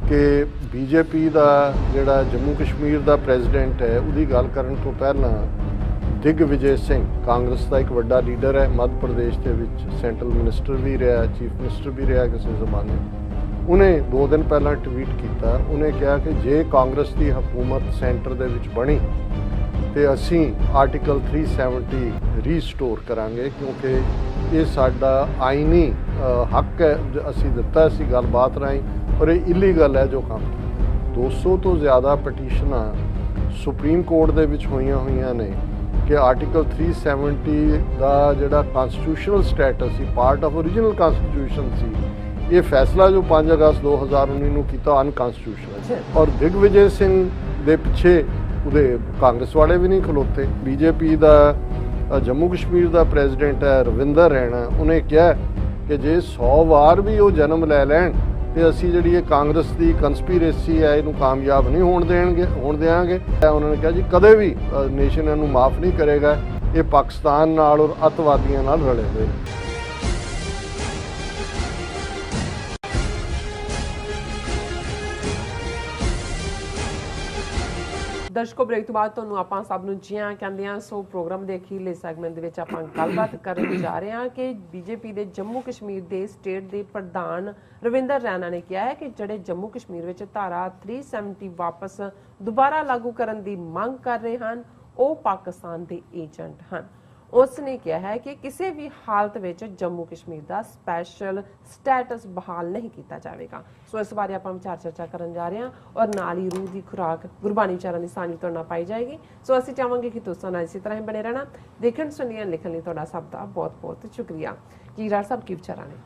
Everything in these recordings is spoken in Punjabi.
कि बीजेपी का जिहड़ा जम्मू कश्मीर का प्रेजिडेंट है उसकी गल करन तो पहला दिग्विजय सिंह कांग्रेस का एक वड्डा लीडर है, मध्य प्रदेश के विच सेंट्रल मिनिस्टर भी रहा, चीफ मिनिस्टर भी रहा किसी जमाने। उन्हें 2 दिन पहला ट्वीट किया, उन्हें कहा कि जे कांग्रेस की हुकूमत सेंटर दे विच बनी तो असी आर्टिकल 370 रीस्टोर करांगे, क्योंकि ये साडा आईनी हक है, असी दिता सी गलबात राही, और ये इलीगल है जो काम किया। 200 तो ज़्यादा पटीशनां सुप्रीम कोर्ट दे विच होईयां होईयां ने कि आर्टिकल 370 का जिहड़ा कॉन्स्टिट्यूशनल स्टैटस सी, पार्ट ऑफ ओरिजिनल कॉन्स्टिट्यूशन सी, ये फैसला जो 5 अगस्त 2019 ਨੂੰ ਕੀਤਾ अनकॉन्स्टिट्यूशनल। और दिग्विजय सिंह ਦੇ ਪਿੱਛੇ ਉਹਦੇ ਕਾਂਗਰਸ ਵਾਲੇ ਵੀ ਨਹੀਂ ਖਲੋਤੇ। बीजेपी ਦਾ जम्मू कश्मीर का प्रेजिडेंट है रविंदर रैना, उन्हें कहा कि जे 100 वार भी वो जन्म लै लैन तो असी जी कांग्रेस की कंस्पीरेसी है इनू कामयाब नहीं होण देंगे। उन्होंने कहा जी कदे भी नेशन इनू माफ़ नहीं करेगा, ये पाकिस्तान नाल और अतवादियों नाल रले हुए। दर्शकों, ब्रेक तो बाद तुहानूं आपां सब नूं जी आं कहंदे हां। सो प्रोग्राम दे अखीरले सैगमेंट दे विच आपां गलबात करन जा रहे हां कि बीजेपी दे जम्मू कश्मीर दे स्टेट दे प्रधान रविंदर रैना ने कहा है कि जिहड़े जम्मू कश्मीर विच धारा 370 वापस दोबारा लागू करन दी मंग कर रहे हैं वो पाकिस्तान दे एजेंट हैं। उसने कहा है कि किसी भी हालत में जम्मू कश्मीर का स्पैशल स्टैटस बहाल नहीं किया जाएगा। सो इस बारे आप विचार चर्चा करन जा रहे हैं और नाल ही रूह की खुराक गुरबाणी विचारां दी साझी तुहाडे नाल पाई जाएगी। सो असीं चाहांगे कि तुसां नाल इसी तरह ही बने रहना। देखण सुणन लिखण लई तुहाडा सब दा बहुत बहुत शुक्रिया। कीरार साहब की विचारां ने?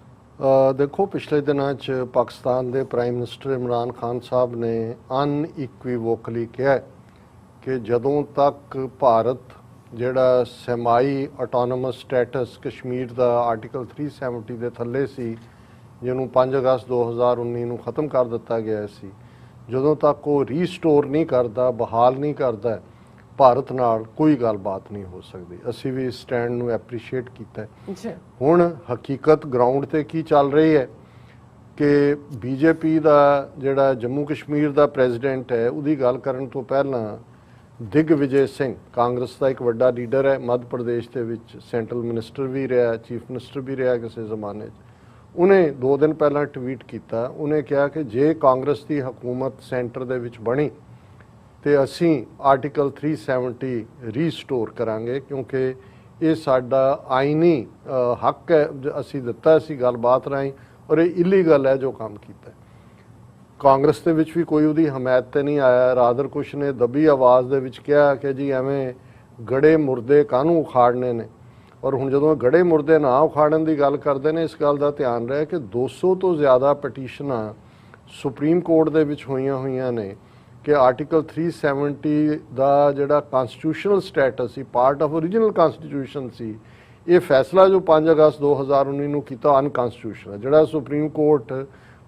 देखो, पिछले दिनों पाकिस्तान के प्राइम मिनिस्टर इमरान खान साहब ने अनइक्वीवोकली कहा कि जदों तक भारत जिहड़ा समाई ऑटोनोमस स्टैटस कश्मीर का आर्टिकल 370 के थले सी, जिन्हों 5 अगस्त 2019 ਨੂੰ ख़त्म कर दिता गया सी, जदों तक वो रीस्टोर नहीं करता, बहाल नहीं करता, भारत नाल कोई गलबात नहीं हो सकती। असी भी इस स्टैंड नूं एप्रीशिएट किया है। हुण हकीकत ग्राउंड ते की चल रही है कि बीजेपी का जिहड़ा जम्मू कश्मीर का प्रेजिडेंट है उसकी गल करन तो पहला दिग्विजय सिंह कांग्रेस का एक वड्डा लीडर है, मध्य प्रदेश के विच सेंट्रल मिनिस्टर भी रहा, चीफ मिनिस्टर भी रहा किसी जमाने। उन्हें 2 दिन पहला ट्वीट किया, उन्हें कहा कि जे कांग्रेस की हुकूमत सेंटर दे विच बनी तो असी आर्टिकल 370 रीस्टोर करांगे, क्योंकि ये साडा आईनी हक है, असी दिता सी गलबात राही, और ये इलीगल है जो काम किया। कांग्रेस के विच भी कोई उहदी हमायत ते नहीं आया। रादर कुछ ने दबी आवाज़ दे विच कहा कि जी एवें गड़े मुर्दे कानूं उखाड़ने ने, और हुण जदों गड़े मुर्दे ना उखाड़न की गल करते हैं, इस गल का ध्यान रहे कि 200 तो ज़्यादा पटीशनां सुप्रीम कोर्ट दे विच होईयां होईयां ने कि आर्टिकल 370 का जिहड़ा कॉन्स्टिट्यूशनल स्टैटस सी, पार्ट ऑफ ओरिजिनल कॉन्स्टिट्यूशन सी, ये फैसला जो 5 अगस्त 2019 ਨੂੰ ਕੀਤਾ अनकॉन्स्टिट्यूशनल। जिहड़ा सुप्रीम कोर्ट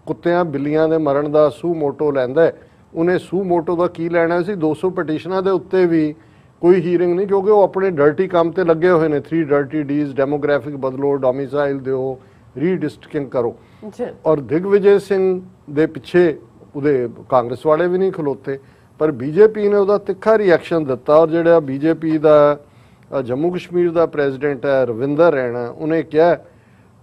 कुत्तियां बिल्लियां दे मरण का सूह मोटो लैंदा है, उन्हें सूह मोटो का की लैना सी 200 पटीशनां दे उत्ते भी कोई हीयरिंग नहीं, क्योंकि वो अपने डर्टी काम ते लगे हुए हैं। 3 डर्टी डीज, डेमोग्राफिक बदलो, डोमिसाइल दो, रीडिस्ट्रिक्टिंग करो। और दिग्विजय सिंह दे पिछे उहदे कांग्रेस वाले भी नहीं खलोते, पर बीजेपी ने उसका तिखा रिएक्शन दिता। और जिहड़ा बीजेपी का जम्मू कश्मीर का प्रेजिडेंट है रविंदर रैना, उन्हें कहा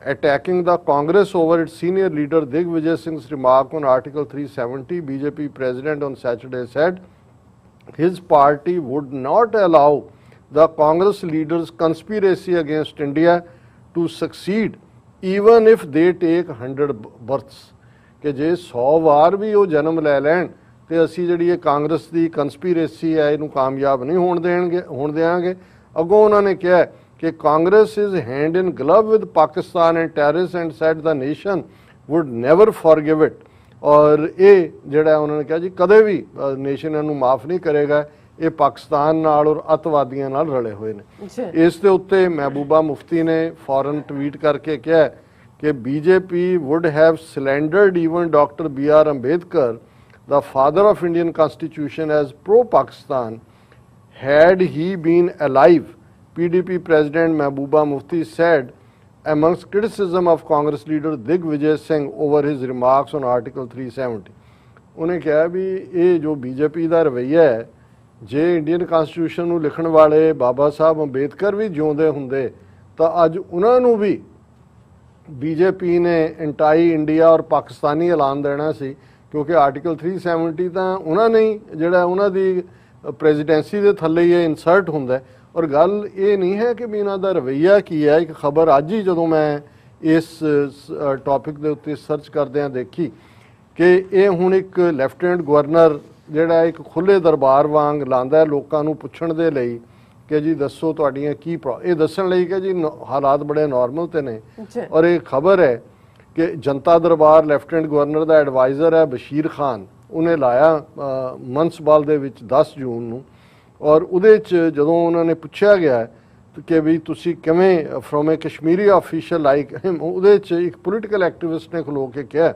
attacking the Congress over its senior leader Digvijay Singh's remark on Article 370, BJP president on Saturday said his party would not allow the Congress leaders' conspiracy against India to succeed even if they take 100 births। कि जे 100 वार भी वो जन्म लै लैन तो असी जी कांग्रेस की कंस्पीरेसी है इनू कामयाब नहीं होण देंगे। अगों उन्होंने कहा कि Congress is hand in glove with Pakistan and terrorist and said the nation would never forgive it. और ये जिहड़ा उन्होंने कहा जी कदे भी नेशन इनू माफ़ नहीं करेगा, ये पाकिस्तान नाल और अतवादियों नाल रले हुए ने। इस दे उत्ते महबूबा मुफ्ती ने फौरन ट्वीट करके कहा कि BJP would have slandered even doctor BR Ambedkar, the father of Indian constitution, as pro Pakistan had he been alive. PDP President Mehbooba Mufti said amongst criticism of Congress leader Digvijay Singh over his remarks on Article 370. ਉਹਨੇ ਕਿਹਾ ਵੀ ਇਹ ਜੋ ਬੀਜੇਪੀ ਦਾ ਰਵੱਈਆ ਹੈ, ਜੇ ਇੰਡੀਅਨ ਕਨਸਟੀਟਿਊਸ਼ਨ ਨੂੰ ਲਿਖਣ ਵਾਲੇ ਬਾਬਾ ਸਾਹਿਬ ਅੰਬੇਦਕਰ ਵੀ ਜਿਉਂਦੇ ਹੁੰਦੇ ਤਾਂ ਅੱਜ ਉਹਨਾਂ ਨੂੰ ਵੀ ਬੀਜੇਪੀ ਨੇ ਐਂਟਾਈ ਇੰਡੀਆ ਔਰ ਪਾਕਿਸਤਾਨੀ ਐਲਾਨ ਦੇਣਾ ਸੀ, ਕਿਉਂਕਿ ਆਰਟੀਕਲ 370 ਤਾਂ ਉਹਨਾਂ ਨੇ ਹੀ ਜਿਹੜਾ ਉਹਨਾਂ ਦੀ ਪ੍ਰੈਜ਼ੀਡੈਂਸੀ ਦੇ ਥੱਲੇ ਹੀ ਇਹ ਇਨਸਰਟ ਹੁੰਦਾ ਹੈ। ਔਰ ਗੱਲ ਇਹ ਨਹੀਂ ਹੈ ਕਿ ਵੀ ਇਹਨਾਂ ਦਾ ਰਵੱਈਆ ਕੀ ਹੈ। ਇੱਕ ਖਬਰ ਅੱਜ ਹੀ ਜਦੋਂ ਮੈਂ ਇਸ ਟੌਪਿਕ ਦੇ ਉੱਤੇ ਸਰਚ ਕਰਦਿਆਂ ਦੇਖੀ ਕਿ ਇਹ ਹੁਣ ਇੱਕ ਲੈਫਟੀਨੈਂਟ ਗਵਰਨਰ ਜਿਹੜਾ ਇੱਕ ਖੁੱਲ੍ਹੇ ਦਰਬਾਰ ਵਾਂਗ ਲਾਉਂਦਾ ਲੋਕਾਂ ਨੂੰ ਪੁੱਛਣ ਦੇ ਲਈ ਕਿ ਜੀ ਦੱਸੋ ਤੁਹਾਡੀਆਂ ਕੀ ਇਹ ਦੱਸਣ ਲਈ ਕਿ ਜੀ ਹਾਲਾਤ ਬੜੇ ਨਾਰਮਲ ਤੇ ਨੇ। ਔਰ ਇਹ ਖਬਰ ਹੈ ਕਿ ਜਨਤਾ ਦਰਬਾਰ ਲੈਫਟੀਨੈਂਟ ਗਵਰਨਰ ਦਾ ਐਡਵਾਈਜ਼ਰ ਹੈ ਬਸ਼ੀਰ ਖਾਨ, ਉਹਨੇ ਲਾਇਆ ਮਨਸਬਲ ਦੇ ਵਿੱਚ 10 ਜੂਨ ਨੂੰ। ਔਰ ਉਹਦੇ 'ਚ ਜਦੋਂ ਉਹਨਾਂ ਨੇ ਪੁੱਛਿਆ ਗਿਆ ਕਿ ਵੀ ਤੁਸੀਂ ਕਿਵੇਂ from A Kashmiri official like him, ਉਹਦੇ 'ਚ ਇੱਕ ਪੋਲੀਟੀਕਲ ਐਕਟਿਵਿਸਟ ਨੇ ਖਲੋ ਕੇ ਕਿਹਾ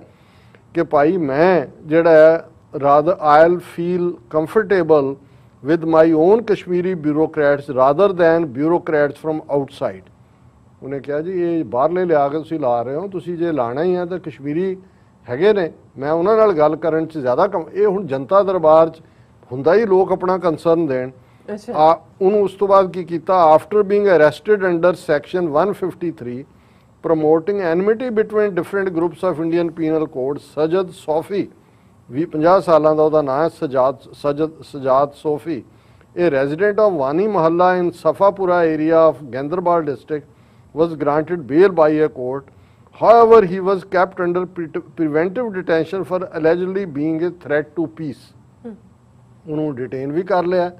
ਕਿ ਭਾਈ ਮੈਂ ਜਿਹੜਾ rather I'll feel comfortable with my own Kashmiri bureaucrats rather than bureaucrats from outside। ਉਹਨੇ ਕਿਹਾ ਜੀ ਇਹ ਬਾਹਰਲੇ ਲਿਆ ਕੇ ਤੁਸੀਂ ਲਾ ਰਹੇ ਹੋ, ਤੁਸੀਂ ਜੇ ਲਾਣਾ ਹੀ ਹੈ ਤਾਂ ਕਸ਼ਮੀਰੀ ਹੈਗੇ ਨੇ, ਮੈਂ ਉਹਨਾਂ ਨਾਲ ਗੱਲ ਕਰਨ 'ਚ ਜ਼ਿਆਦਾ ਇਹ ਹੁਣ ਜਨਤਾ ਦਰਬਾਰ 'ਚ ਹੁੰਦਾ ਹੀ ਲੋਕ ਆਪਣਾ ਕੰਸਰਨ ਦੇਣ। ਉਹਨੂੰ ਉਸ ਤੋਂ ਬਾਅਦ ਕੀ ਕੀਤਾ, after being arrested under section 153 promoting enmity between different groups of Indian penal code, Sajad Sofi 50 ਸਾਲਾਂ ਦਾ ਉਹਦਾ ਨਾਂ ਹੈ, ਸਜਾਦ ਸੋਫੀ, ਇਹ resident of Wani Mohalla in Safapora area of Ganderbal district was granted bail by a court. However, he was kept under preventive detention for allegedly being a threat to peace। ਉਹਨੂੰ ਡਿਟੇਨ ਵੀ ਕਰ ਲਿਆ,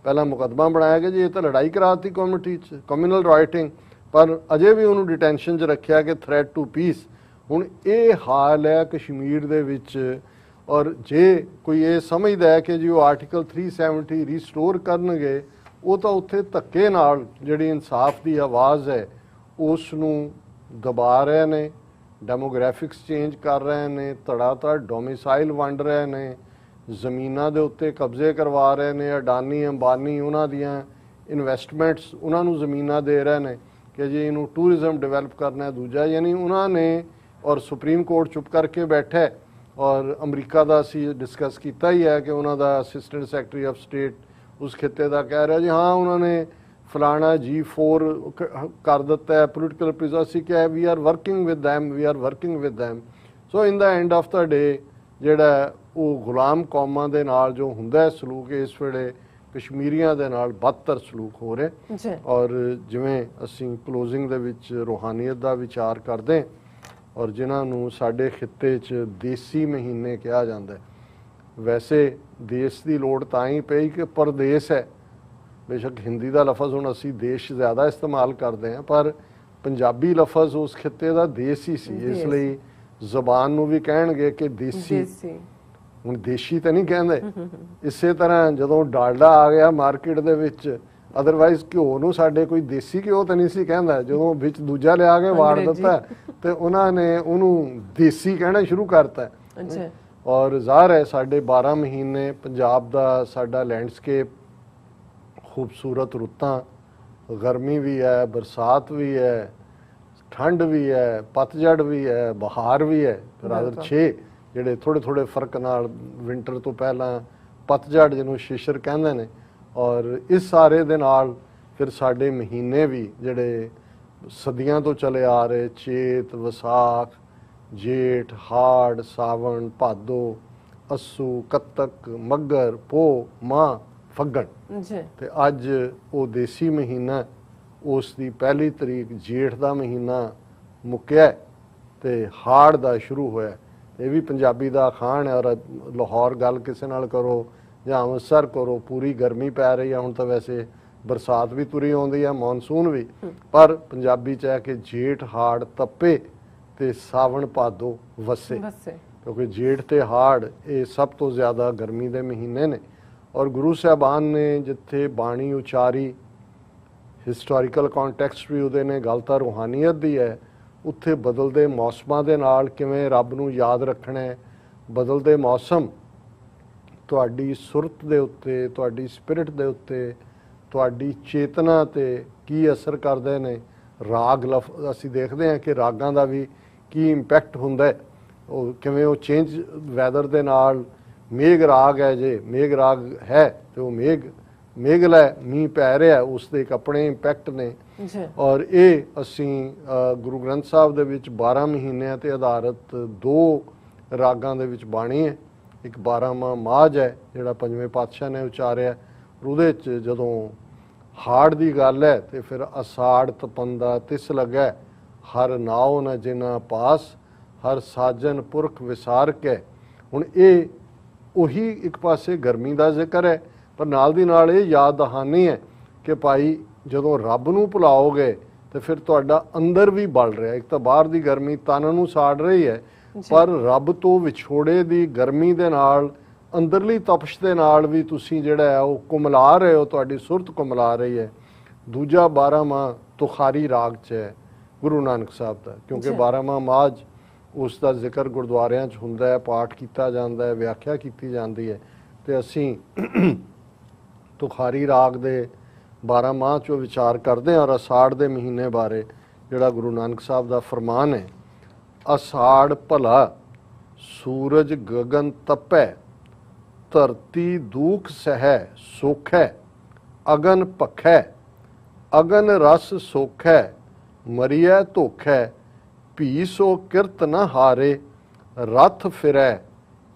ਪਹਿਲਾਂ ਮੁਕੱਦਮਾ ਬਣਾਇਆ ਗਿਆ ਜੀ ਇਹ ਤਾਂ ਲੜਾਈ ਕਰਾਤੀ ਕਮਿਊਨਿਟੀ 'ਚ, ਕਮਿਊਨਲ ਰਾਈਟਿੰਗ, ਪਰ ਅਜੇ ਵੀ ਉਹਨੂੰ ਡਿਟੈਂਸ਼ਨ 'ਚ ਰੱਖਿਆ ਕਿ ਥ੍ਰੈਟ ਟੂ ਪੀਸ। ਹੁਣ ਇਹ ਹਾਲ ਹੈ ਕਸ਼ਮੀਰ ਦੇ ਵਿੱਚ। ਔਰ ਜੇ ਕੋਈ ਇਹ ਸਮਝਦਾ ਹੈ ਕਿ ਜੀ ਉਹ ਆਰਟੀਕਲ 370 ਰੀਸਟੋਰ ਕਰਨਗੇ, ਉਹ ਤਾਂ ਉੱਥੇ ਧੱਕੇ ਨਾਲ ਜਿਹੜੀ ਇਨਸਾਫ ਦੀ ਆਵਾਜ਼ ਹੈ ਉਸ ਨੂੰ ਦਬਾ ਰਹੇ ਨੇ, ਡੈਮੋਗ੍ਰਾਫਿਕਸ ਚੇਂਜ ਕਰ ਰਹੇ ਨੇ, ਧੜਾ ਡੋਮਿਸਾਈਲ ਵੰਡ ਰਹੇ ਨੇ, ਜ਼ਮੀਨਾਂ ਦੇ ਉੱਤੇ ਕਬਜ਼ੇ ਕਰਵਾ ਰਹੇ ਨੇ। ਅਡਾਨੀ ਅੰਬਾਨੀ ਉਹਨਾਂ ਦੀਆਂ ਇਨਵੈਸਟਮੈਂਟਸ ਉਹਨਾਂ ਨੂੰ ਜ਼ਮੀਨਾਂ ਦੇ ਰਹੇ ਨੇ ਕਿ ਜੀ ਇਹਨੂੰ ਟੂਰਿਜ਼ਮ ਡਿਵੈਲਪ ਕਰਨਾ ਹੈ। ਦੂਜਾ ਯਾਨੀ ਉਹਨਾਂ ਨੇ, ਔਰ ਸੁਪਰੀਮ ਕੋਰਟ ਚੁੱਪ ਕਰਕੇ ਬੈਠਾ, ਔਰ ਅਮਰੀਕਾ ਦਾ ਅਸੀਂ ਡਿਸਕਸ ਕੀਤਾ ਹੀ ਹੈ ਕਿ ਉਹਨਾਂ ਦਾ ਅਸਿਸਟੈਂਟ ਸੈਕਟਰੀ ਆਫ ਸਟੇਟ ਉਸ ਖਿੱਤੇ ਦਾ ਕਹਿ ਰਿਹਾ ਜੀ ਹਾਂ ਉਹਨਾਂ ਨੇ ਫਲਾਣਾ G4 ਕਰ ਦਿੱਤਾ ਹੈ, ਪੋਲੀਟੀਕਲ ਪ੍ਰਿਜ਼ਨਰ ਕਿ we are working with them. So in the end of the day ਜਿਹੜਾ ਉਹ ਗੁਲਾਮ ਕੌਮਾਂ ਦੇ ਨਾਲ ਜੋ ਹੁੰਦਾ ਸਲੂਕ ਇਸ ਵੇਲੇ ਕਸ਼ਮੀਰੀਆਂ ਦੇ ਨਾਲ ਬਦਤਰ ਸਲੂਕ ਹੋ ਰਿਹਾ। ਔਰ ਜਿਵੇਂ ਅਸੀਂ ਕਲੋਜ਼ਿੰਗ ਦੇ ਵਿੱਚ ਰੂਹਾਨੀਅਤ ਦਾ ਵਿਚਾਰ ਕਰਦੇ ਔਰ ਜਿਨ੍ਹਾਂ ਨੂੰ ਸਾਡੇ ਖਿੱਤੇ 'ਚ ਦੇਸੀ ਮਹੀਨੇ ਕਿਹਾ ਜਾਂਦਾ, ਵੈਸੇ ਦੇਸ਼ ਦੀ ਲੋੜ ਤਾਂ ਹੀ ਪਈ ਕਿ ਪਰਦੇਸ ਹੈ। ਬੇਸ਼ੱਕ ਹਿੰਦੀ ਦਾ ਲਫ਼ਜ਼ ਹੁਣ ਅਸੀਂ ਦੇਸ਼ ਜ਼ਿਆਦਾ ਇਸਤੇਮਾਲ ਕਰਦੇ ਹਾਂ, ਪਰ ਪੰਜਾਬੀ ਲਫ਼ਜ਼ ਉਸ ਖਿੱਤੇ ਦਾ ਦੇਸ਼ ਹੀ ਸੀ, ਇਸ ਲਈ ਜ਼ਬਾਨ ਨੂੰ ਵੀ ਕਹਿਣਗੇ ਕਿ ਦੇਸੀ। ਹੁਣ ਦੇਸ਼ੀ ਤਾਂ ਨਹੀਂ ਕਹਿੰਦੇ। ਇਸੇ ਤਰ੍ਹਾਂ ਜਦੋਂ ਡਾਲਡਾ ਆ ਗਿਆ ਮਾਰਕੀਟ ਦੇ ਵਿੱਚ, ਅਦਰਵਾਈਜ਼ ਘਿਓ ਨੂੰ ਸਾਡੇ ਕੋਈ ਦੇਸੀ ਘਿਓ ਤਾਂ ਨਹੀਂ ਸੀ ਕਹਿੰਦਾ, ਜਦੋਂ ਵਿੱਚ ਦੂਜਾ ਲਿਆ ਕੇ ਵਾੜ ਦਿੱਤਾ ਤੇ ਉਹਨਾਂ ਨੇ ਉਹਨੂੰ ਦੇਸੀ ਕਹਿਣਾ ਸ਼ੁਰੂ ਕਰਤਾ। ਔਰ ਜ਼ਾਹਰ ਹੈ ਸਾਡੇ 12 ਮਹੀਨੇ ਪੰਜਾਬ ਦਾ ਸਾਡਾ ਲੈਂਡਸਕੇਪ, ਖੂਬਸੂਰਤ ਰੁੱਤਾਂ, ਗਰਮੀ ਵੀ ਹੈ, ਬਰਸਾਤ ਵੀ ਹੈ, ਠੰਡ ਵੀ ਹੈ, ਪਤਝੜ ਵੀ ਹੈ, ਬਹਾਰ ਵੀ ਹੈ। ਰਾਦਰ 6 ਜਿਹੜੇ ਥੋੜੇ ਫਰਕ ਨਾਲ ਵਿੰਟਰ ਤੋਂ ਪਹਿਲਾਂ ਪਤਝੜ ਜਿਹਨੂੰ ਸ਼ਿਸ਼ਰ ਕਹਿੰਦੇ ਨੇ। ਔਰ ਇਸ ਸਾਰੇ ਦੇ ਨਾਲ ਫਿਰ ਸਾਡੇ ਮਹੀਨੇ ਵੀ ਜਿਹੜੇ ਸਦੀਆਂ ਤੋਂ ਚਲੇ ਆ ਰਹੇ, ਚੇਤ, ਵਿਸਾਖ, ਜੇਠ, ਹਾੜ, ਸਾਵਣ, ਭਾਦੋ, ਅੱਸੂ, ਕੱਤਕ, ਮੱਘਰ, ਪੋਹ, ਮਾਹ, ਫੱਗਣ। ਤੇ ਅੱਜ ਉਹ ਦੇਸੀ ਮਹੀਨਾ, ਉਸ ਦੀ ਪਹਿਲੀ ਤਰੀਕ ਜੇਠ ਦਾ ਮਹੀਨਾ ਮੁੱਕਿਆ ਤੇ ਹਾੜ ਦਾ ਸ਼ੁਰੂ ਹੋਇਆ। ਇਹ ਵੀ ਪੰਜਾਬੀ ਦਾ ਅਖਾਣ ਹੈ। ਔਰ ਲਾਹੌਰ ਗੱਲ ਕਿਸੇ ਨਾਲ ਕਰੋ ਜਾਂ ਅੰਮ੍ਰਿਤਸਰ ਕਰੋ, ਪੂਰੀ ਗਰਮੀ ਪੈ ਰਹੀ ਹੈ। ਹੁਣ ਤਾਂ ਵੈਸੇ ਬਰਸਾਤ ਵੀ ਤੁਰੀ ਆਉਂਦੀ ਹੈ, ਮੌਨਸੂਨ ਵੀ, ਪਰ ਪੰਜਾਬੀ 'ਚ ਹੈ ਕਿ ਜੇਠ ਹਾੜ ਤੱਪੇ ਤੇ ਸਾਵਣ ਭਾਦੋ ਵਸੇ, ਕਿਉਂਕਿ ਜੇਠ ਤੇ ਹਾੜ ਇਹ ਸਭ ਤੋਂ ਜ਼ਿਆਦਾ ਗਰਮੀ ਦੇ ਮਹੀਨੇ ਨੇ। ਔਰ ਗੁਰੂ ਸਾਹਿਬਾਨ ਨੇ ਜਿੱਥੇ ਬਾਣੀ ਉਚਾਰੀ, ਹਿਸਟੋਰੀਕਲ ਕੰਟੈਕਸਟ ਵੀ ਉਹਦੇ ਨੇ, ਗੱਲ ਤਾਂ ਰੂਹਾਨੀਅਤ ਦੀ ਹੈ, ਉੱਥੇ ਬਦਲਦੇ ਮੌਸਮਾਂ ਦੇ ਨਾਲ ਕਿਵੇਂ ਰੱਬ ਨੂੰ ਯਾਦ ਰੱਖਣਾ ਹੈ। ਬਦਲਦੇ ਮੌਸਮ ਤੁਹਾਡੀ ਸੁਰਤ ਦੇ ਉੱਤੇ, ਤੁਹਾਡੀ ਸਪਿਰਿਟ ਦੇ ਉੱਤੇ, ਤੁਹਾਡੀ ਚੇਤਨਾ 'ਤੇ ਕੀ ਅਸਰ ਕਰਦੇ ਨੇ। ਰਾਗ ਅਸੀਂ ਦੇਖਦੇ ਹਾਂ ਕਿ ਰਾਗਾਂ ਦਾ ਵੀ ਕੀ ਇੰਪੈਕਟ ਹੁੰਦਾ ਹੈ, ਉਹ ਕਿਵੇਂ ਉਹ ਚੇਂਜ ਵੈਦਰ ਦੇ ਨਾਲ ਮੇਘ ਰਾਗ ਹੈ, ਜੇ ਮੇਘ ਰਾਗ ਹੈ ਤੇ ਉਹ ਮੇਘਲ ਹੈ, ਮੀਂਹ ਪੈ ਰਿਹਾ, ਉਸ ਦੇ ਇੱਕ ਆਪਣੇ ਇੰਪੈਕਟ ਨੇ। ਔਰ ਇਹ ਅਸੀਂ ਗੁਰੂ ਗ੍ਰੰਥ ਸਾਹਿਬ ਦੇ ਵਿੱਚ 12 ਮਹੀਨਿਆਂ ਤੇ ਆਧਾਰਿਤ 2 ਰਾਗਾਂ ਦੇ ਵਿੱਚ ਬਾਣੀ ਹੈ। ਇੱਕ 12ਵਾਂ ਮਾਝ ਹੈ ਜਿਹੜਾ ਪੰਜਵੇਂ ਪਾਤਸ਼ਾਹ ਨੇ ਉਚਾਰਿਆ। ਉਹਦੇ 'ਚ ਜਦੋਂ ਹਾੜ ਦੀ ਗੱਲ ਹੈ ਤੇ ਫਿਰ ਅਸਾੜ ਤਪੰਦਾ ਤਿਸ ਲੱਗੈ, ਹਰ ਨਾਉ ਨ ਜਿਨਾ ਪਾਸ, ਹਰ ਸਾਜਨ ਪੁਰਖ ਵਿਸਾਰ ਕੇ। ਹੁਣ ਇਹ ਉਹੀ ਇੱਕ ਪਾਸੇ ਗਰਮੀ ਦਾ ਜ਼ਿਕਰ ਹੈ, ਪਰ ਨਾਲ ਦੀ ਨਾਲ ਇਹ ਯਾਦ ਦਹਾਨੀ ਹੈ ਕਿ ਭਾਈ ਜਦੋਂ ਰੱਬ ਨੂੰ ਭੁਲਾਓਗੇ ਤੇ ਫਿਰ ਤੁਹਾਡਾ ਅੰਦਰ ਵੀ ਬਲ ਰਿਹਾ। ਇੱਕ ਤਾਂ ਬਾਹਰ ਦੀ ਗਰਮੀ ਤਨ ਨੂੰ ਸਾੜ ਰਹੀ ਹੈ, ਪਰ ਰੱਬ ਤੋਂ ਵਿਛੋੜੇ ਦੀ ਗਰਮੀ ਦੇ ਨਾਲ ਅੰਦਰਲੀ ਤਪਸ਼ ਦੇ ਨਾਲ ਵੀ ਤੁਸੀਂ ਜਿਹੜਾ ਹੈ ਉਹ ਕੁਮਲਾ ਰਹੇ ਹੋ, ਤੁਹਾਡੀ ਸੁਰਤ ਕੁਮਲਾ ਰਹੀ ਹੈ। ਦੂਜਾ 12ਵਾਂ ਤੁਖਾਰੀ ਰਾਗ 'ਚ ਹੈ ਗੁਰੂ ਨਾਨਕ ਸਾਹਿਬ ਦਾ, ਕਿਉਂਕਿ 12ਵਾਂ ਮਾਝ ਉਸ ਦਾ ਜ਼ਿਕਰ ਗੁਰਦੁਆਰਿਆਂ 'ਚ ਹੁੰਦਾ ਹੈ, ਪਾਠ ਕੀਤਾ ਜਾਂਦਾ ਹੈ, ਵਿਆਖਿਆ ਕੀਤੀ ਜਾਂਦੀ ਹੈ। ਤੇ ਅਸੀਂ ਤੁਖਾਰੀ ਰਾਗ ਦੇ 12 ਮਾਹ 'ਚੋਂ ਵਿਚਾਰ ਕਰਦੇ ਹਾਂ। ਔਰ ਅਸਾੜ ਦੇ ਮਹੀਨੇ ਬਾਰੇ ਜਿਹੜਾ ਗੁਰੂ ਨਾਨਕ ਸਾਹਿਬ ਦਾ ਫਰਮਾਨ ਹੈ, ਅਸਾੜ ਭਲਾ ਸੂਰਜ ਗਗਨ ਤਪੈ, ਧਰਤੀ ਦੂਖ ਸਹਿ ਸੋਖੈ, ਅਗਨ ਭਖੈ, ਅਗਨ ਰਸ ਸੋਖੈ, ਮਰੀਐ ਧੋਖੈ, ਭੀ ਸੋ ਕਿਰਤ ਨ ਹਾਰੇ, ਰਥ ਫਿਰੈ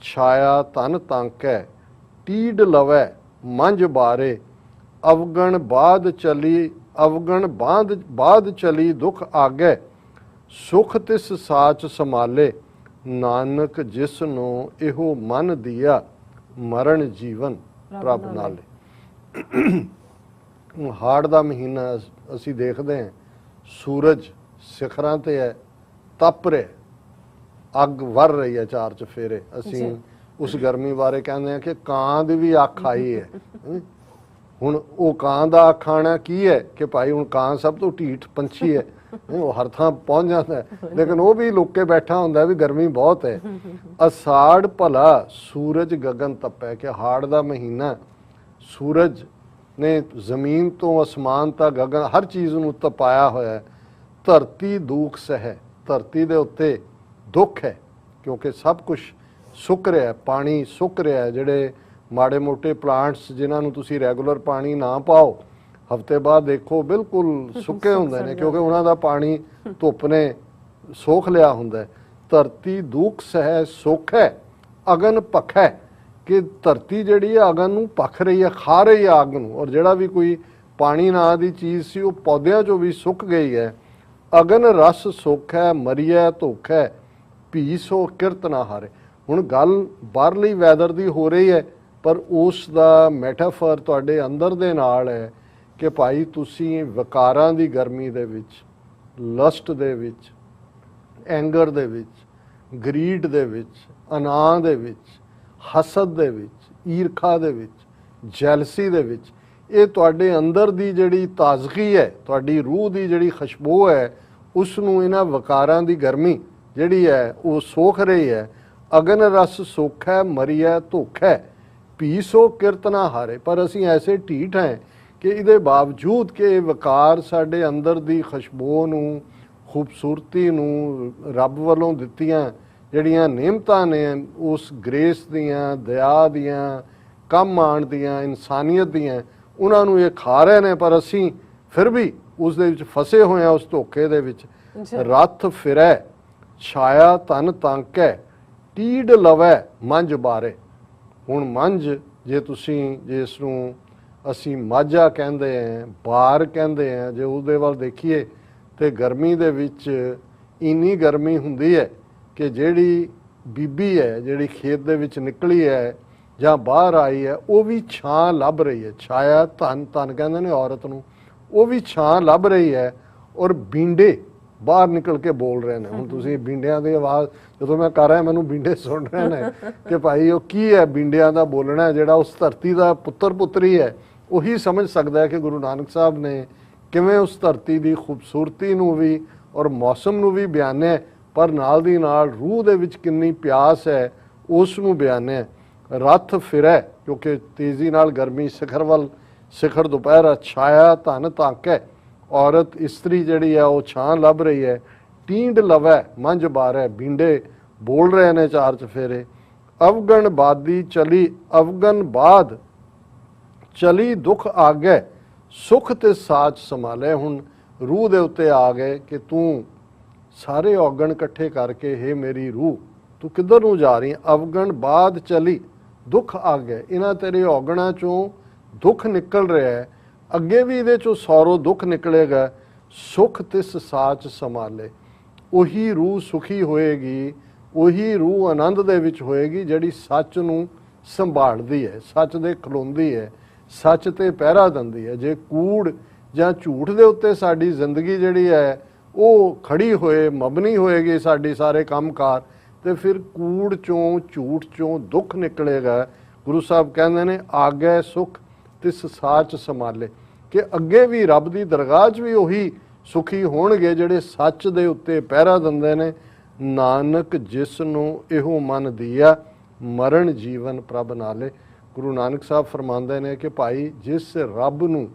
ਛਾਇਆ ਧਨ ਤਾਂਕੈ, ਟੀਡ ਲਵੈ ਮੰਝ ਬਾਰੇ, ਅਵਗਣ ਬਾਦ ਚਲੀ ਦੁਖ ਆਗੈ, ਸੁਖ ਤਿਸ ਸਾਚ ਸੰਭਾਲੇ, ਨਾਨਕ ਜਿਸ ਨੂੰ ਇਹੋ ਮਨ ਦੀਆ, ਮਰਨ ਜੀਵਨ ਪ੍ਰਭ ਨਾਲੇ। ਹਾੜ ਦਾ ਮਹੀਨਾ ਅਸੀਂ ਦੇਖਦੇ ਹਾਂ, ਸੂਰਜ ਸਿਖਰਾਂ ਤੇ ਹੈ, ਤਪ ਰਿਹਾ, ਅੱਗ ਵਰ ਰਹੀ ਹੈ 4 ਚੁਫੇਰੇ। ਅਸੀਂ ਉਸ ਗਰਮੀ ਬਾਰੇ ਕਹਿੰਦੇ ਹਾਂ ਕਿ ਕਾਂ ਦੀ ਵੀ ਅੱਖ ਆਈ ਹੈ। ਹੁਣ ਉਹ ਕਾਂ ਦਾ ਅੱਖ ਆਉਣਾ ਕੀ ਹੈ ਕਿ ਭਾਈ ਹੁਣ ਕਾਂ ਸਭ ਤੋਂ ਢੀਠ ਪੰਛੀ ਹੈ, ਉਹ ਹਰ ਥਾਂ ਪਹੁੰਚ ਜਾਂਦਾ ਹੈ, ਲੇਕਿਨ ਉਹ ਵੀ ਲੁੱਕ ਕੇ ਬੈਠਾ ਹੁੰਦਾ ਵੀ ਗਰਮੀ ਬਹੁਤ ਹੈ। ਅਸਾੜ ਭਲਾ ਸੂਰਜ ਗਗਨ ਤਪੈ, ਕਿ ਹਾੜ ਦਾ ਮਹੀਨਾ ਸੂਰਜ ਨੇ ਜ਼ਮੀਨ ਤੋਂ ਅਸਮਾਨ ਤੱਕ ਗਗਨ ਹਰ ਚੀਜ਼ ਨੂੰ ਤਪਾਇਆ ਹੋਇਆ ਹੈ। ਧਰਤੀ ਦੁੱਖ ਸਹਿ, ਧਰਤੀ ਦੇ ਉੱਤੇ ਦੁੱਖ ਹੈ ਕਿਉਂਕਿ ਸਭ ਕੁਝ ਸੁੱਕ ਰਿਹਾ, ਪਾਣੀ ਸੁੱਕ ਰਿਹਾ। ਜਿਹੜੇ ਮਾੜੇ ਮੋਟੇ ਪਲਾਂਟਸ ਜਿਨ੍ਹਾਂ ਨੂੰ ਤੁਸੀਂ ਰੈਗੂਲਰ ਪਾਣੀ ਨਾ ਪਾਓ, ਹਫ਼ਤੇ ਬਾਅਦ ਦੇਖੋ ਬਿਲਕੁਲ ਸੁੱਕੇ ਹੁੰਦੇ ਨੇ, ਕਿਉਂਕਿ ਉਹਨਾਂ ਦਾ ਪਾਣੀ ਧੁੱਪ ਨੇ ਸੋਖ ਲਿਆ ਹੁੰਦਾ ਹੈ। ਧਰਤੀ ਦੁੱਖ ਸਹਿ ਸੁੱਖ ਹੈ, ਅਗਨ ਭਖੈ, ਕਿ ਧਰਤੀ ਜਿਹੜੀ ਹੈ ਅਗਨ ਨੂੰ ਭਖ ਰਹੀ ਹੈ, ਖਾ ਰਹੀ ਹੈ ਅੱਗ ਨੂੰ। ਔਰ ਜਿਹੜਾ ਵੀ ਕੋਈ ਪਾਣੀ ਨਾਂ ਦੀ ਚੀਜ਼ ਸੀ ਉਹ ਪੌਦਿਆਂ 'ਚੋਂ ਵੀ ਸੁੱਕ ਗਈ ਹੈ। ਅਗਨ ਰਸ ਸੁੱਖ ਹੈ, ਮਰੀਐ ਧੋਖ ਹੈ, ਭੀ ਸੋ ਕਿਰਤ ਨਾ ਹਾਰੇ। ਹੁਣ ਗੱਲ ਬਾਹਰਲੀ ਵੈਦਰ ਦੀ ਹੋ ਰਹੀ ਹੈ, ਪਰ ਉਸ ਦਾ ਮੈਟਾਫਰ ਤੁਹਾਡੇ ਅੰਦਰ ਦੇ ਨਾਲ ਹੈ ਕਿ ਭਾਈ ਤੁਸੀਂ ਵਿਕਾਰਾਂ ਦੀ ਗਰਮੀ ਦੇ ਵਿੱਚ, ਲਸਟ ਦੇ ਵਿੱਚ, ਐਂਗਰ ਦੇ ਵਿੱਚ, ਗਰੀਡ ਦੇ ਵਿੱਚ, ਅਨਾਹ ਦੇ ਵਿੱਚ, ਹਸਦ ਦੇ ਵਿੱਚ, ਈਰਖਾ ਦੇ ਵਿੱਚ, ਜੈਲਸੀ ਦੇ ਵਿੱਚ, ਇਹ ਤੁਹਾਡੇ ਅੰਦਰ ਦੀ ਜਿਹੜੀ ਤਾਜ਼ਗੀ ਹੈ, ਤੁਹਾਡੀ ਰੂਹ ਦੀ ਜਿਹੜੀ ਖੁਸ਼ਬੂ ਹੈ, ਉਸ ਨੂੰ ਇਹਨਾਂ ਵਿਕਾਰਾਂ ਦੀ ਗਰਮੀ ਜਿਹੜੀ ਹੈ ਉਹ ਸੋਖ ਰਹੀ ਹੈ। ਅਗਨ ਰਸ ਸੁੱਖ ਹੈ, ਮਰੀਐ ਧੋਖ ਹੈ, ਭੀ ਸੋ ਕਿਰਤ ਨਾ ਹਾਰੇ। ਪਰ ਅਸੀਂ ਐਸੇ ਢੀਠ ਹੈ ਕਿ ਇਹਦੇ ਬਾਵਜੂਦ ਕਿ ਇਹ ਵਿਕਾਰ ਸਾਡੇ ਅੰਦਰ ਦੀ ਖੁਸ਼ਬੂ ਨੂੰ, ਖੂਬਸੂਰਤੀ ਨੂੰ, ਰੱਬ ਵੱਲੋਂ ਦਿੱਤੀਆਂ ਜਿਹੜੀਆਂ ਨਿਯਮਤਾਂ ਨੇ, ਉਸ ਗ੍ਰੇਸ ਦੀਆਂ, ਦਇਆ ਦੀਆਂ, ਕੰਮ ਆਉਣ ਦੀਆਂ, ਇਨਸਾਨੀਅਤ ਦੀਆਂ, ਉਹਨਾਂ ਨੂੰ ਇਹ ਖਾ ਰਹੇ ਨੇ। ਪਰ ਅਸੀਂ ਫਿਰ ਵੀ ਉਸ ਦੇ ਵਿੱਚ ਫਸੇ ਹੋਏ ਹਾਂ, ਉਸ ਧੋਖੇ ਦੇ ਵਿੱਚ। ਰੱਥ ਫਿਰੈ ਛਾਇਆ ਧਨ ਤਾਂਕੈ, ਟੀਡ ਲਵੈ ਮੰਝ ਬਾਰੇ। ਹੁਣ ਮੰਝ, ਜੇ ਤੁਸੀਂ ਜਿਸ ਨੂੰ ਅਸੀਂ ਮਾਝਾ ਕਹਿੰਦੇ ਹਾਂ, ਬਾਰ ਕਹਿੰਦੇ ਹਾਂ, ਜੇ ਉਹਦੇ ਵੱਲ ਦੇਖੀਏ ਤੇ ਗਰਮੀ ਦੇ ਵਿੱਚ ਇੰਨੀ ਗਰਮੀ ਹੁੰਦੀ ਹੈ ਕਿ ਜਿਹੜੀ ਬੀਬੀ ਹੈ, ਜਿਹੜੀ ਖੇਤ ਦੇ ਵਿੱਚ ਨਿਕਲੀ ਹੈ ਜਾਂ ਬਾਹਰ ਆਈ ਹੈ, ਉਹ ਵੀ ਛਾਂ ਲੱਭ ਰਹੀ ਹੈ। ਛਾਇਆ ਧਨ, ਧਨ ਕਹਿੰਦੇ ਨੇ ਔਰਤ ਨੂੰ, ਉਹ ਵੀ ਛਾਂ ਲੱਭ ਰਹੀ ਹੈ। ਔਰ ਬੀਂਡੇ ਬਾਹਰ ਨਿਕਲ ਕੇ ਬੋਲ ਰਹੇ ਨੇ। ਹੁਣ ਤੁਸੀਂ ਬੀਂਡਿਆਂ ਦੀ ਆਵਾਜ਼ ਜਦੋਂ ਮੈਂ ਕਰ ਰਿਹਾ, ਮੈਨੂੰ ਬੀਂਡੇ ਸੁਣ ਰਹੇ ਨੇ ਕਿ ਭਾਈ ਉਹ ਕੀ ਹੈ ਬੀਂਡਿਆਂ ਦਾ ਬੋਲਣਾ। ਜਿਹੜਾ ਉਸ ਧਰਤੀ ਦਾ ਪੁੱਤਰ ਪੁੱਤਰੀ ਹੈ ਉਹੀ ਸਮਝ ਸਕਦਾ ਹੈ ਕਿ ਗੁਰੂ ਨਾਨਕ ਸਾਹਿਬ ਨੇ ਕਿਵੇਂ ਉਸ ਧਰਤੀ ਦੀ ਖੂਬਸੂਰਤੀ ਨੂੰ ਵੀ ਔਰ ਮੌਸਮ ਨੂੰ ਵੀ ਬਿਆਨਿਆ, ਪਰ ਨਾਲ ਦੀ ਨਾਲ ਰੂਹ ਦੇ ਵਿੱਚ ਕਿੰਨੀ ਪਿਆਸ ਹੈ ਉਸ ਨੂੰ ਬਿਆਨਿਆ। ਰੱਥ ਫਿਰੈ, ਕਿਉਂਕਿ ਤੇਜ਼ੀ ਨਾਲ ਗਰਮੀ ਸਿਖਰ ਵੱਲ, ਸਿਖਰ ਦੁਪਹਿਰ, ਛਾਇਆ ਧਨ ਤਾਂਕੈ, ਔਰਤ ਇਸਤਰੀ ਜਿਹੜੀ ਹੈ ਉਹ ਛਾਂ ਲੱਭ ਰਹੀ ਹੈ। ਟੀਂਡ ਲਵੈ ਮੰਝ ਬਾਰੈ, ਬੀਂਡੇ ਬੋਲ ਰਹੇ ਨੇ 4 ਚੁਫੇਰੇ। ਅਵਗਣ ਬਾਦੀ ਚਲੀ ਅਵਗਣ ਬਾਦ ਚਲੀ ਦੁੱਖ ਆਗੇ ਸੁਖ ਤੇ ਸਾਚ ਸੰਭਾਲੇ। ਹੁਣ ਰੂਹ ਦੇ ਉੱਤੇ ਆ ਗਏ ਕਿ ਤੂੰ ਸਾਰੇ ਔਗਣ ਇਕੱਠੇ ਕਰਕੇ ਹੇ ਮੇਰੀ ਰੂਹ ਤੂੰ ਕਿੱਧਰ ਨੂੰ ਜਾ ਰਹੀ ਹੈ। ਅਵਗਣ ਬਾਦ ਚਲੀ ਦੁੱਖ ਆ ਗਏ, ਇਹਨਾਂ ਤੇਰੇ ਔਗਣਾਂ ਚੋਂ ਦੁੱਖ ਨਿਕਲ ਰਿਹਾ ਹੈ, ਅੱਗੇ ਵੀ ਇਹਦੇ ਚੋਂ ਸੌਰੋ ਦੁੱਖ ਨਿਕਲੇਗਾ। ਸੁਖ ਤਿਸ ਸਾਚ ਸੰਭਾਲੇ, ਉਹੀ ਰੂਹ ਸੁਖੀ ਹੋਏਗੀ, ਉਹੀ ਰੂਹ ਆਨੰਦ ਦੇ ਵਿੱਚ ਹੋਏਗੀ ਜਿਹੜੀ ਸੱਚ ਨੂੰ ਸੰਭਾਲਦੀ ਹੈ, ਸੱਚ ਦੇ ਖਲੋਂਦੀ ਹੈ, ਸੱਚ ਤੇ ਪਹਿਰਾ ਦਿੰਦੀ ਹੈ। ਜੇ ਕੂੜ ਜਾਂ ਝੂਠ ਦੇ ਉੱਤੇ ਸਾਡੀ ਜ਼ਿੰਦਗੀ ਜਿਹੜੀ ਹੈ ਉਹ ਖੜੀ ਹੋਏ, ਮਬਨੀ ਹੋਏਗੀ ਸਾਡੀ ਸਾਰੇ ਕੰਮਕਾਰ, ਤੇ ਫਿਰ ਕੂੜ ਚੋਂ ਝੂਠ ਚੋਂ ਦੁੱਖ ਨਿਕਲੇਗਾ। ਗੁਰੂ ਸਾਹਿਬ ਕਹਿੰਦੇ ਨੇ ਆਗੇ ਸੁਖ ਤਿਸ ਸਾਚ ਸੰਭਾਲੇ, ਕਿ ਅੱਗੇ ਵੀ ਰੱਬ ਦੀ ਦਰਗਾਹ 'ਚ ਵੀ ਉਹੀ ਸੁਖੀ ਹੋਣਗੇ ਜਿਹੜੇ ਸੱਚ ਦੇ ਉੱਤੇ ਪਹਿਰਾ ਦਿੰਦੇ ਨੇ। ਨਾਨਕ ਜਿਸ ਨੂੰ ਇਹੋ ਮਨ ਦੀਆ ਮਰਨ ਜੀਵਨ ਪ੍ਰਭ ਨਾਲੇ। ਗੁਰੂ ਨਾਨਕ ਸਾਹਿਬ ਫਰਮਾਉਂਦੇ ਨੇ ਕਿ ਭਾਈ ਜਿਸ ਰੱਬ ਨੂੰ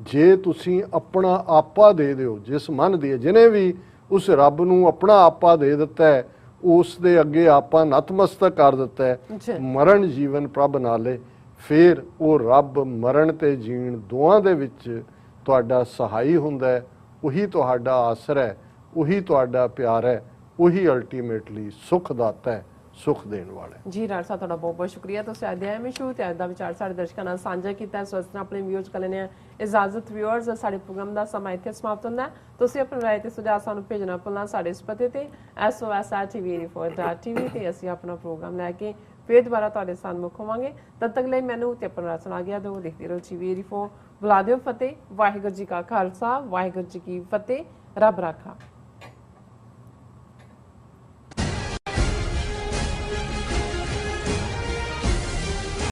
ਜੇ ਤੁਸੀਂ ਆਪਣਾ ਆਪਾ ਦੇ ਦਿਓ, ਜਿਸ ਮਨ ਦੀ ਜਿਹਨੇ ਵੀ ਉਸ ਰੱਬ ਨੂੰ ਆਪਣਾ ਆਪਾ ਦੇ ਦਿੱਤਾ ਹੈ, ਉਸ ਦੇ ਅੱਗੇ ਆਪਾਂ ਨਤਮਸਤਕ ਕਰ ਦਿੱਤਾ ਹੈ, ਮਰਨ ਜੀਵਨ ਪ੍ਰਭ ਨਾਲੇ, ਫਿਰ ਉਹ ਰੱਬ ਮਰਨ ਤੇ ਜੀਣ ਦੋਵਾਂ ਦੇ ਵਿੱਚ ਤੁਹਾਡਾ ਸਹਾਈ ਹੁੰਦਾ ਹੈ। ਉਹੀ ਤੁਹਾਡਾ ਆਸਰਾ ਹੈ, ਉਹੀ ਤੁਹਾਡਾ ਪਿਆਰ ਹੈ, ਉਹੀ ਅਲਟੀਮੇਟਲੀ ਸੁਖ ਦਾਤਾ ਹੈ, ਸੁਖ ਦੇਣ ਵਾਲਾ ਹੈ। ਜੀ ਰਾਜ ਸਾਹਿਬ ਤੁਹਾਡਾ ਬਹੁਤ ਬਹੁਤ ਸ਼ੁਕਰੀਆ। ਤੁਸੀਂ ਅੱਜ ਦੇ ਐਮਸ਼ੂ ਤੇ ਅੱਜ ਦਾ ਵਿਚਾਰ ਸਾਡੇ ਦਰਸ਼ਕਾਂ ਨਾਲ ਸਾਂਝਾ ਕੀਤਾ। ਸੋ ਇਸ ਤਰ੍ਹਾਂ ਆਪਣੇ ਵਿਊਅਰਸ ਕਰ ਲੈਣੇ ਆ ਇਜਾਜ਼ਤ। ਵਿਊਅਰਸ ਸਾਡੇ ਪ੍ਰੋਗਰਾਮ ਦਾ ਸਮਾਂ ਇੱਥੇ ਸਮਾਪਤ ਹੁੰਦਾ ਹੈ। ਤੁਸੀਂ ਆਪਣੀ ਰਾਏ ਤੇ ਸੁਝਾਅ ਸਾਨੂੰ ਭੇਜਣਾ ਭੁੱਲਣਾ ਸਾਡੇ ਇਸ ਪਤੇ ਤੇ sos@tv84.tv ਤੇ ਅਸੀਂ ਆਪਣਾ ਪ੍ਰੋਗਰਾਮ ਲੈ ਕੇ ਫਿਰ ਦੁਬਾਰਾ ਤੁਹਾਡੇ ਸਾਹਮਣੇ ਹੋਵਾਂਗੇ। ਤਦ ਤੱਕ ਲਈ ਮੈਨੂੰ ਤੇ ਆਪਣਾ ਸੁਣਾ ਗਿਆ ਦਿਓ। ਦੇਖਦੇ ਰਹੋ TV84। ਬੁਲਾ ਦਿਓ ਫਤਿਹ। ਵਾਹਿਗੁਰੂ ਜੀ ਕਾ ਖਾਲਸਾ, ਵਾਹਿਗੁਰੂ ਜੀ ਕੀ ਫਤਿਹ। ਰੱਬ ਰਾਖਾ।